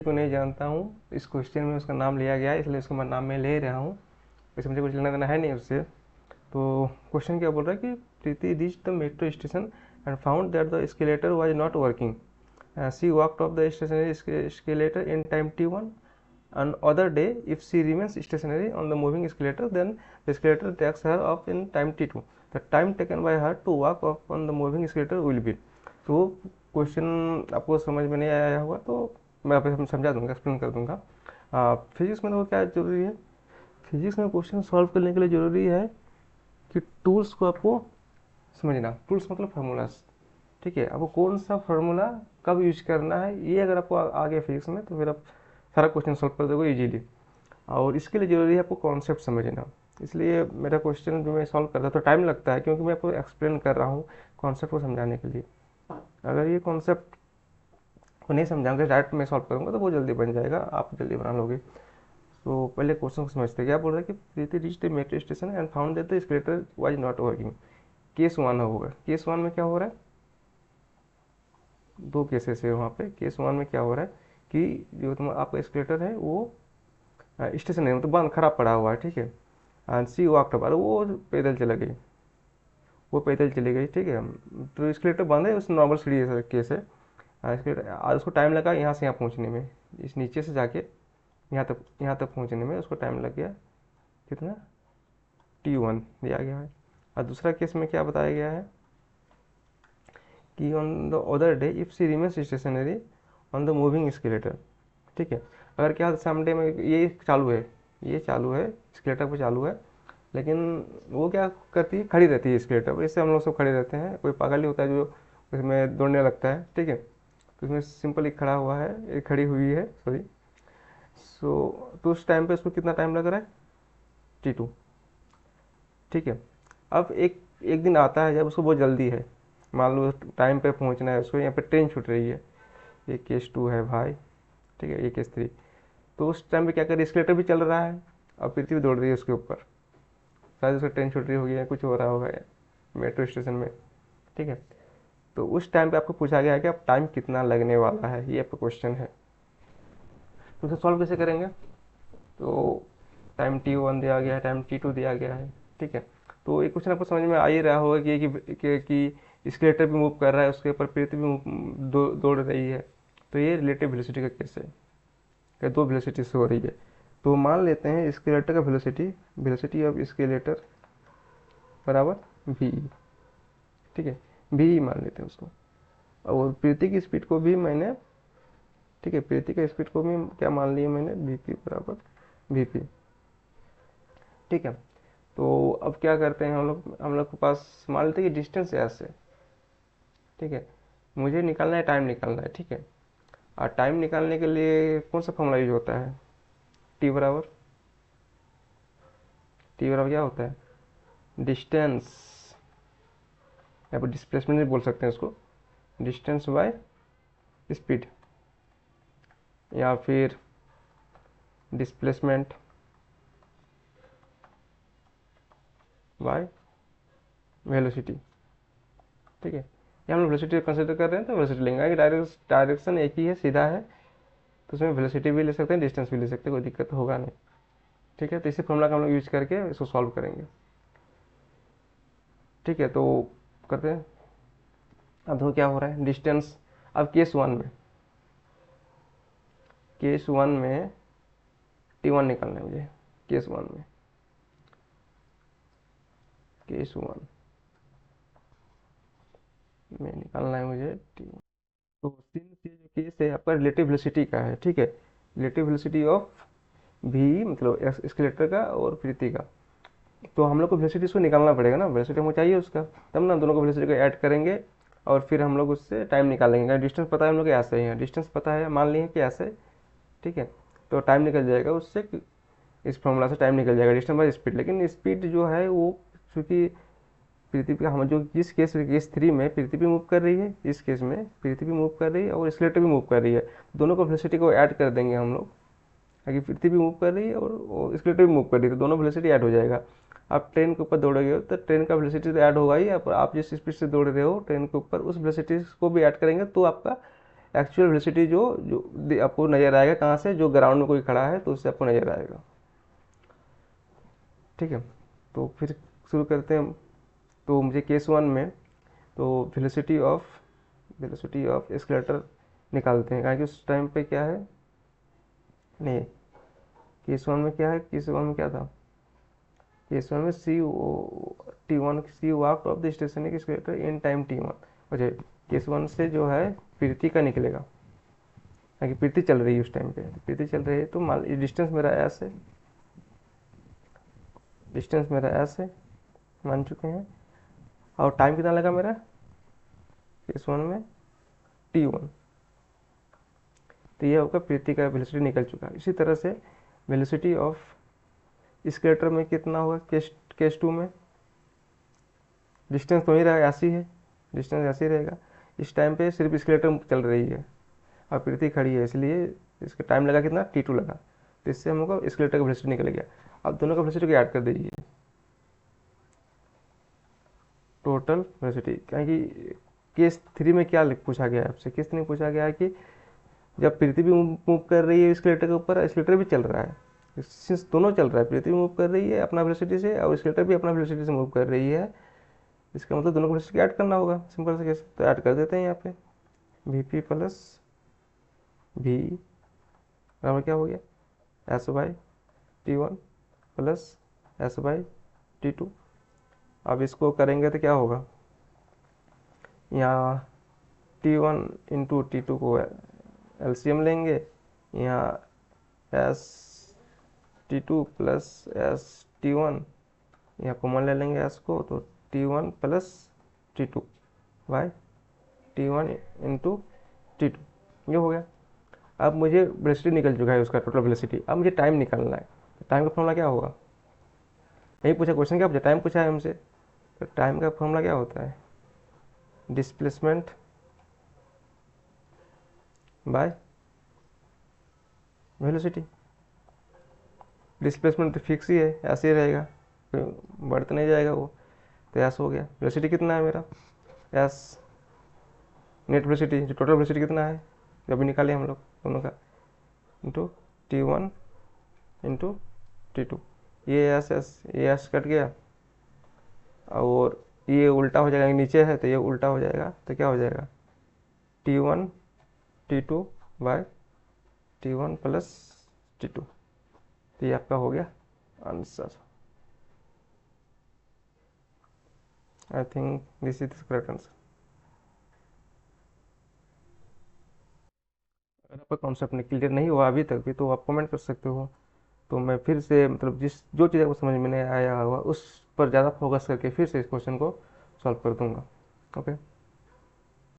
को नहीं जानता हूँ, इस क्वेश्चन में उसका नाम लिया गया है इसलिए उसका मैं नाम में ले रहा हूँ। वैसे मुझे कुछ लेना देना है नहीं उससे। तो क्वेश्चन क्या बोल रहा है कि Preeti reach the metro station and found that the escalator was not working. She walked off the stationary escalator in time t1. On other day, if she remains stationary on the moving escalator, then the escalator takes her off in time t2. The time taken by her to walk off on the moving escalator will be. तो question आपको समझ में नहीं आया होगा तो मैं आप समझा दूंगा, एक्सप्लेन कर दूंगा। फिजिक्स में तो क्या जरूरी है, फिजिक्स में क्वेश्चन सॉल्व करने के लिए ज़रूरी है कि टूल्स को आपको समझना। टूल्स मतलब फार्मूलाज, ठीक है। आपको कौन सा फार्मूला कब यूज करना है, ये अगर आपको आ गया फिजिक्स में तो फिर आप सारा क्वेश्चन सॉल्व कर दोगे इजीली। और इसके लिए ज़रूरी है आपको कॉन्सेप्ट समझना। इसलिए मेरा क्वेश्चन जो मैं सॉल्व करता तो टाइम लगता है, क्योंकि मैं आपको एक्सप्लेन कर रहा हूँ कॉन्सेप्ट को समझाने के लिए। अगर ये कॉन्सेप्ट को नहीं समझाऊंगा, डायरेक्ट में सॉल्व करूँगा तो बहुत जल्दी बन जाएगा, आप जल्दी बना लोगे। तो पहले क्वेश्चन को समझते हैं। क्या बोल रहा है कि Preeti reached the metro station and found that the escalator was not working. Case one होगा। केस वन में क्या हो रहा है, दो केसेस है वहाँ पे। केस वन में क्या हो रहा है कि जो आपका एस्केलेटर है वो स्टेशन है, मतलब बंद खराब पड़ा हुआ है, ठीक है। एंड सी वॉकड अप, वो पैदल चला गई, वो पैदल चली गई, ठीक है। तो एस्केलेटर बंद है, उस नॉर्मल सीढ़ी केस है। और उसको टाइम लगा यहाँ से यहाँ पहुँचने में, इस नीचे से जाके यहाँ तक पहुँचने में उसको टाइम लग गया कितना, t1 दिया गया है। और दूसरा केस में क्या बताया गया है कि on the other day if C remains stationary on the moving escalator, ठीक है। अगर क्या सामने में ये चालू है, ये चालू है, एस्केलेटर पर चालू है, लेकिन वो क्या करती है, खड़ी रहती है एस्केलेटर पर। इससे हम लोग सब खड़े रहते हैं, कोई पागल ही होता है जो उसमें दौड़ने लगता है, ठीक है। तो इसमें सिंपल एक खड़ा हुआ है, एक खड़ी हुई है, सॉरी। तो उस टाइम पे उसको कितना टाइम लग रहा है, t2, ठीक है। अब एक एक दिन आता है जब उसको बहुत जल्दी है, मान लो टाइम पे पहुंचना है उसको, यहाँ पे ट्रेन छूट रही है, ये केस 2 है भाई, ठीक है, ये केस 3। तो उस टाइम पे क्या कर, एस्केलेटर भी चल रहा है और पृथ्वी दौड़ रही है उसके ऊपर, शायद उसका ट्रेन छूट रही होगी या कुछ हो रहा होगा मेट्रो स्टेशन में, ठीक है। तो उस टाइम पे आपको पूछा गया है कि अब टाइम कितना लगने वाला है, ये आपका क्वेश्चन है। तो उसे सॉल्व कैसे करेंगे, तो टाइम t1 दिया गया है, टाइम t2 दिया गया है, ठीक है। तो एक क्वेश्चन आपको समझ में आ ही रहा होगा कि स्केलेटर भी मूव कर रहा है, उसके ऊपर पृथ्वी भी दौड़ रही है। तो ये रिलेटिव वेलोसिटी का केस है कि दो वेलोसिटी से हो रही है। तो मान लेते हैं स्केलेटर का वेलोसिटी, वेलोसिटी ऑफ स्केलेटर बराबर v, ठीक है, v मान लेते हैं उसको। और पृथ्वी की स्पीड को भी मैंने, ठीक है, पृथ्वी का स्पीड को भी क्या मान लिया मैंने, vp बराबर vp, ठीक है। तो अब क्या करते हैं हम लोग के पास मान लेते हैं कि डिस्टेंस है ऐसे, ठीक है। मुझे निकालना है, टाइम निकालना है, ठीक है। और टाइम निकालने के लिए कौन सा फॉर्मूला यूज होता है, टी बराबर क्या होता है, डिस्टेंस, या फिर डिस्प्लेसमेंट भी बोल सकते हैं उसको, डिस्टेंस बाय स्पीड, या फिर डिस्प्लेसमेंट बाय वेलोसिटी, ठीक है। ये हम लोग वेलोसिटी कंसिडर कर रहे हैं तो वेलोसिटी लेंगे, डायरेक्शन एक ही है, सीधा है, तो उसमें वेलोसिटी भी ले सकते हैं, डिस्टेंस भी ले सकते हैं, कोई दिक्कत होगा नहीं, ठीक है। तो इसी फॉर्मूला का हम लोग यूज करके इसको सॉल्व करेंगे, ठीक है। तो करते हैं। अब देखो क्या हो रहा है, डिस्टेंस। अब केस वन में t1 निकालना है मुझे, केस वन में निकालना है मुझे t1। तो सिंस ये जो केस है आपका रिलेटिव वेलोसिटी का है, ठीक है, रिलेटिव वेलोसिटी ऑफ v मतलब स्केलेटर का और पृथ्वी का। तो हम लोग को वेलोसिटी उसको निकालना पड़ेगा ना, वेलोसिटी हमको चाहिए उसका, तब ना दोनों को वेलोसिटी को ऐड करेंगे और फिर हम लोग उससे टाइम निकालेंगे। डिस्टेंस पता है हम लोग को ऐसे ही है, डिस्टेंस पता है, मान लिए कि ऐसे, ठीक है। तो टाइम निकल जाएगा उससे, इस फॉर्मूला से टाइम निकल जाएगा, डिस्टेंस बाय स्पीड। लेकिन स्पीड जो है वो, चूँकि पृथ्वी का हम जो जिस केस 3 में पृथ्वी भी मूव कर रही है, इस केस में पृथ्वी भी मूव कर रही है और स्केलेटर भी मूव कर रही है, दोनों को वेलोसिटी को ऐड कर देंगे हम लोग, ताकि पृथ्वी भी मूव कर रही है और स्केलेटर भी मूव कर रही है, तो दोनों वेलोसिटी ऐड हो जाएगा। आप ट्रेन के ऊपर दौड़ोगे तो ट्रेन का वेलोसिटी तो ऐड होगा ही, आप जिस स्पीड से दौड़ रहे हो ट्रेन के ऊपर उस वेलोसिटी को भी ऐड करेंगे तो आपका एक्चुअल वेलोसिटी जो जो आपको नज़र आएगा कहाँ से, जो ग्राउंड में कोई खड़ा है तो उससे आपको नज़र आएगा। ठीक है, तो फिर शुरू करते हैं। तो मुझे केस वन में तो वेलोसिटी ऑफ एस्केलेटर निकालते हैं, कारण कि उस टाइम पे क्या है, नहीं केस वन में क्या है, केस वन में क्या था, केस वन में C t one C walk off the stationary escalator in time t one. अच्छा, केस वन से जो है प्रीति का निकलेगा, क्योंकि प्रीति चल रही है उस टाइम पे, प्रीति चल रही है तो मान डिस्टेंस मेरा एस है, डिस्टेंस मेरा एस है, मान चुके हैं। और टाइम कितना लगा मेरा केस वन में, टी वन। तो ये होगा प्रीति का वेलोसिटी निकल चुका है। इसी तरह से वेलोसिटी ऑफ स्केलेटर में कितना होगा, केस टू में डिस्टेंस तो ही रहेगा, ऐसी है, डिस्टेंस ऐसे ही रहेगा। इस टाइम पे सिर्फ स्केलेटर चल रही है और प्रीति खड़ी है, इसलिए इसका टाइम लगा कितना, t2 लगा। तो इससे हमको स्केलेटर का वेलोसिटी निकल गया। अब दोनों का वेलोसिटी को ऐड कर दीजिए, टोटल वेलोसिटी। क्योंकि केस थ्री में क्या पूछा गया है आपसे, केस थ्री में पूछा गया है कि जब प्रीति भी मूव कर रही है स्केलेटर के ऊपर, स्केलेटर भी चल रहा है, सिंस दोनों चल रहा है, प्रीति भी मूव कर रही है अपना वेलोसिटी से और स्केलेटर भी अपना वेलोसिटी से मूव कर रही है, इसका मतलब दोनों को वेलोसिटी ऐड करना होगा, सिंपल से केस। तो ऐड कर देते हैं यहाँ पे, वी पी प्लस वी बराबर क्या हो गया, s by t one plus s by t two. अब इसको करेंगे तो क्या होगा, यहाँ t one into t two को एलसीएम लेंगे, यहाँ s t two plus s t one, यहाँ कॉमन ले लेंगे एस को, तो t one plus t two by t one into t two, ये हो गया। अब मुझे वेलोसिटी निकल चुका है उसका टोटल वेलोसिटी। अब मुझे टाइम निकालना है, तो टाइम का फॉर्मूला क्या होगा, यही पूछा क्वेश्चन, क्या पूछा, टाइम पूछा है हमसे। तो टाइम का फॉर्मूला क्या होता है, डिस्प्लेसमेंट बाय वेलोसिटी। डिस्प्लेसमेंट तो फिक्स ही है, ऐसे ही रहेगा, बढ़ तो नहीं जाएगा वो। तो ऐस हो गया, वेलोसिटी कितना है मेरा, एस नेट वेलोसिटी, जो टोटल वेलोसिटी कितना है जो अभी निकाले हम लोग दोनों का, into t one into t two. ये एस कट गया और ये उल्टा हो जाएगा, नीचे है तो ये उल्टा हो जाएगा, तो क्या हो जाएगा, t one t two by t one plus t two. तो ये आपका हो गया answer. I think this is the correct answer. अगर आपका कॉन्सेप्ट क्लियर नहीं हुआ अभी तक भी तो आप कमेंट कर सकते हो, तो मैं फिर से मतलब जिस जो चीज़ आपको समझ में नहीं आया होगा उस पर ज़्यादा फोकस करके फिर से इस क्वेश्चन को सॉल्व कर दूंगा। ओके।